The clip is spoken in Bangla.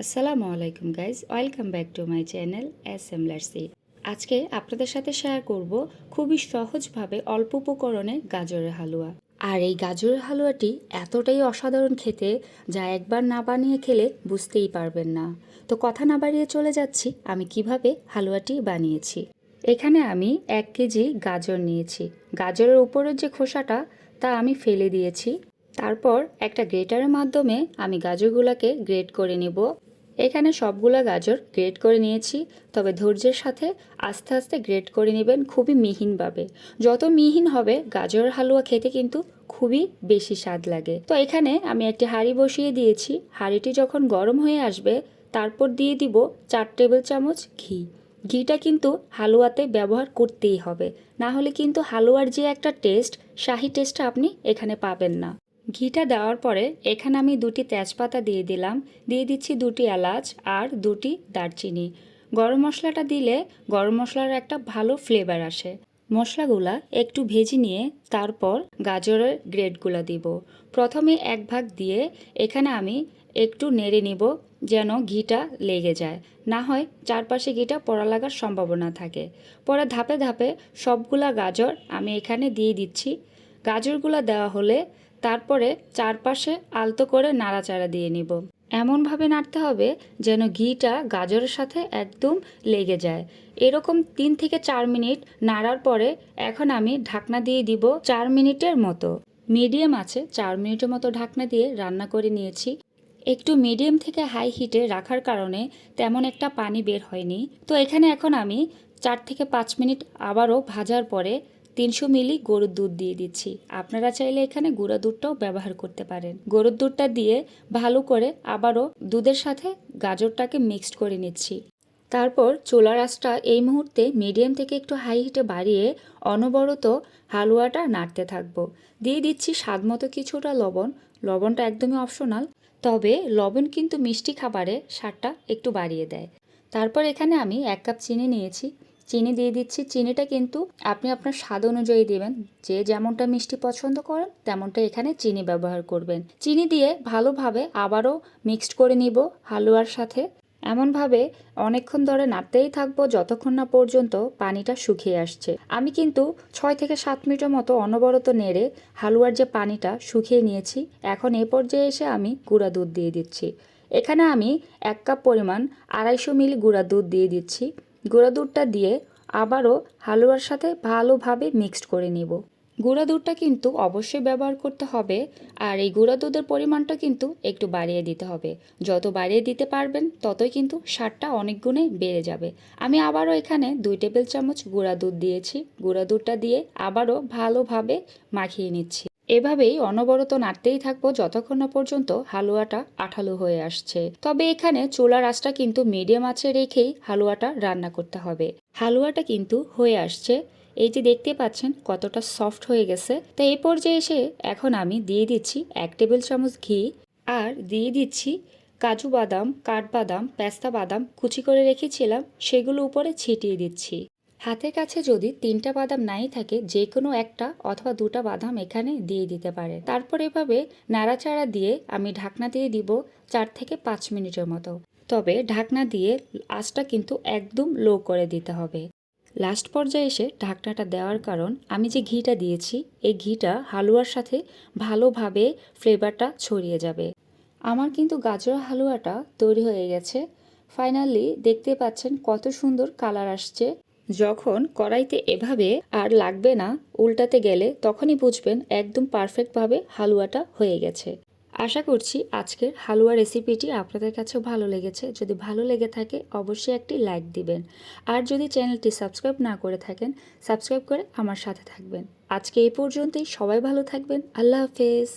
আসসালামু আলাইকুম guys, welcome back to my channel SM লার্সি। আজকে আপনাদের সাথে শেয়ার করব খুবই সহজভাবে অল্প উপকরণে গাজরের হালুয়া। আর এই গাজরের হালুয়াটি এতটাই অসাধারণ খেতে, যা একবার না বানিয়ে খেলে বুঝতেই পারবেন না। তো কথা না বাড়িয়ে চলে যাচ্ছি আমি কিভাবে হালুয়াটি বানিয়েছি। এখানে আমি 1 কেজি গাজর নিয়েছি। গাজরের উপরের যে খোসাটা তা আমি ফেলে দিয়েছি। তারপর একটা গ্রেটারের মাধ্যমে আমি গাজরগুলোকে গ্রেট করে নেব। এখানে সবগুলা গাজর গ্রেট করে নিয়েছি, তবে ধৈর্যের সাথে আস্তে আস্তে গ্রেট করে নেবেন, খুবই মিহিনভাবে। যত মিহিন হবে গাজরের হালুয়া খেতে কিন্তু খুবই বেশি স্বাদ লাগে। তো এখানে আমি একটি হাঁড়ি বসিয়ে দিয়েছি। হাঁড়িটি যখন গরম হয়ে আসবে তারপর দিয়ে দিব 4 টেবিল চামচ ঘি। ঘিটা কিন্তু হালুয়াতে ব্যবহার করতেই হবে, না হলে কিন্তু হালুয়ার যে একটা টেস্ট, শাহি টেস্টটা আপনি এখানে পাবেন না। ঘিটা দেওয়ার পরে এখানে আমি 2টি তেজপাতা দিয়ে দিলাম, দিয়ে দিচ্ছি 2টি এলাচ আর 2টি দারচিনি। গরম মশলাটা দিলে গরম মশলার একটা ভালো ফ্লেভার আসে। মশলাগুলা একটু ভেজে নিয়ে তারপর গাজরের গ্রেটগুলা দিব। প্রথমে 1 ভাগ দিয়ে এখানে আমি একটু নেড়ে নিব, যেন ঘিটা লেগে যায়, না হয় চারপাশে ঘিটা পড়া লাগার সম্ভাবনা থাকে। পরে ধাপে ধাপে সবগুলা গাজর আমি এখানে দিয়ে দিচ্ছি। গাজরগুলা দেওয়া হলে তারপরে চারপাশে আলতো করে নাড়াচাড়া দিয়ে নিব। এমনভাবে নাড়তে হবে যেন ঘিটা গাজরের সাথে একদম লেগে যায়। এরকম 3 থেকে 4 মিনিট নাড়ার পরে এখন আমি ঢাকনা দিয়ে দিব 4 মিনিটের মতো। মিডিয়াম আছে 4 মিনিটের মতো ঢাকনা দিয়ে রান্না করে নিয়েছি। একটু মিডিয়াম থেকে হাই হিটে রাখার কারণে তেমন একটা পানি বের হয়নি। তো এখানে এখন আমি 4 থেকে 5 মিনিট আবারও ভাজার পরে 300 মিলি গরুর দুধ দিয়ে দিচ্ছি। আপনারা চাইলে এখানে গুঁড়া দুধটাও ব্যবহার করতে পারেন। গরুর দুধটা দিয়ে ভালো করে আবারও দুধের সাথে গাজরটাকে মিক্সড করে নিচ্ছি। তারপর চুলার আঁচটা এই মুহূর্তে মিডিয়াম থেকে একটু হাই হিটে বাড়িয়ে অনবরত হালুয়াটা নাড়তে থাকবো। দিয়ে দিচ্ছি স্বাদমতো কিছুটা লবণ। লবণটা একদমই অপশনাল, তবে লবণ কিন্তু মিষ্টি খাবারে স্বাদটা একটু বাড়িয়ে দেয়। তারপর এখানে আমি 1 কাপ চিনি নিয়েছি, চিনি দিয়ে দিচ্ছি। চিনিটা কিন্তু আপনি আপনার স্বাদ অনুযায়ী দেবেন, যে যেমনটা মিষ্টি পছন্দ করেন তেমনটা এখানে চিনি ব্যবহার করবেন। চিনি দিয়ে ভালোভাবে আবারও মিক্সড করে নিব হালুয়ার সাথে। এমনভাবে অনেকক্ষণ ধরে নাড়তেই থাকবো যতক্ষণ না পর্যন্ত পানিটা শুকিয়ে আসছে। আমি কিন্তু 6 থেকে 7 মিনিটের মতো অনবরত নেড়ে হালুয়ার যে পানিটা শুকিয়ে নিয়েছি। এখন এ পর্যায়ে এসে আমি গুঁড়া দুধ দিয়ে দিচ্ছি। এখানে আমি 1 কাপ পরিমাণ 250 মিলি গুঁড়া দুধ দিয়ে দিচ্ছি। গুঁড়া দুধটা দিয়ে আবারও হালুয়ার সাথে ভালোভাবে মিক্সড করে নিব। গুঁড়া দুধটা কিন্তু অবশ্যই ব্যবহার করতে হবে, আর এই গুঁড়া দুধের পরিমাণটা কিন্তু একটু বাড়িয়ে দিতে হবে। যত বাড়িয়ে দিতে পারবেন ততই কিন্তু স্বাদটা অনেক গুণে বেড়ে যাবে। আমি আবারও এখানে 2 টেবিল চামচ গুঁড়া দুধ দিয়েছি। গুঁড়া দুধটা দিয়ে আবারও ভালোভাবে মাখিয়ে নিচ্ছি। এভাবেই অনবরত নাড়তেই থাকবো যতক্ষণ না পর্যন্ত হালুয়াটা আঠালো হয়ে আসছে। তবে এখানে চুলার আঁচটা কিন্তু মিডিয়াম আঁচে রেখেই হালুয়াটা রান্না করতে হবে। হালুয়াটা কিন্তু হয়ে আসছে, এই যে দেখতে পাচ্ছেন কতটা সফট হয়ে গেছে। তো এই পর্যায়ে এসে এখন আমি দিয়ে দিচ্ছি 1 টেবিল চামচ ঘি, আর দিয়ে দিচ্ছি কাজু বাদাম, কাঠবাদাম, পেস্তা বাদাম কুচি করে রেখেছিলাম, সেগুলো উপরে ছিটিয়ে দিচ্ছি। হাতের কাছে যদি 3টা বাদাম নাই থাকে, যে কোনো একটা অথবা 2টা বাদাম এখানে দিয়ে দিতে পারে। তারপর এভাবে নাড়াচাড়া দিয়ে আমি ঢাকনা দিয়ে দিব 4 থেকে 5 মিনিটের মতো। তবে ঢাকনা দিয়ে আঁচটা কিন্তু একদম লো করে দিতে হবে। লাস্ট পর্যায়ে এসে ঢাকনাটা দেওয়ার কারণ, আমি যে ঘিটা দিয়েছি এই ঘিটা হালুয়ার সাথে ভালোভাবে ফ্লেভারটা ছড়িয়ে যাবে। আমার কিন্তু গাজর হালুয়াটা তৈরি হয়ে গেছে। ফাইনালি দেখতে পাচ্ছেন কত সুন্দর কালার আসছে। যখন কড়াইতে এভাবে আর লাগবে না উল্টাতে গেলে, তখনই বুঝবেন একদম পারফেক্টভাবে হালুয়াটা হয়ে গেছে। আশা করছি আজকের হালুয়া রেসিপিটি আপনাদের কাছেও ভালো লেগেছে। যদি ভালো লেগে থাকে অবশ্যই একটি লাইক দিবেন, আর যদি চ্যানেলটি সাবস্ক্রাইব না করে থাকেন সাবস্ক্রাইব করে আমার সাথে থাকবেন। আজকে এই পর্যন্তই, সবাই ভালো থাকবেন। আল্লাহ হাফেজ।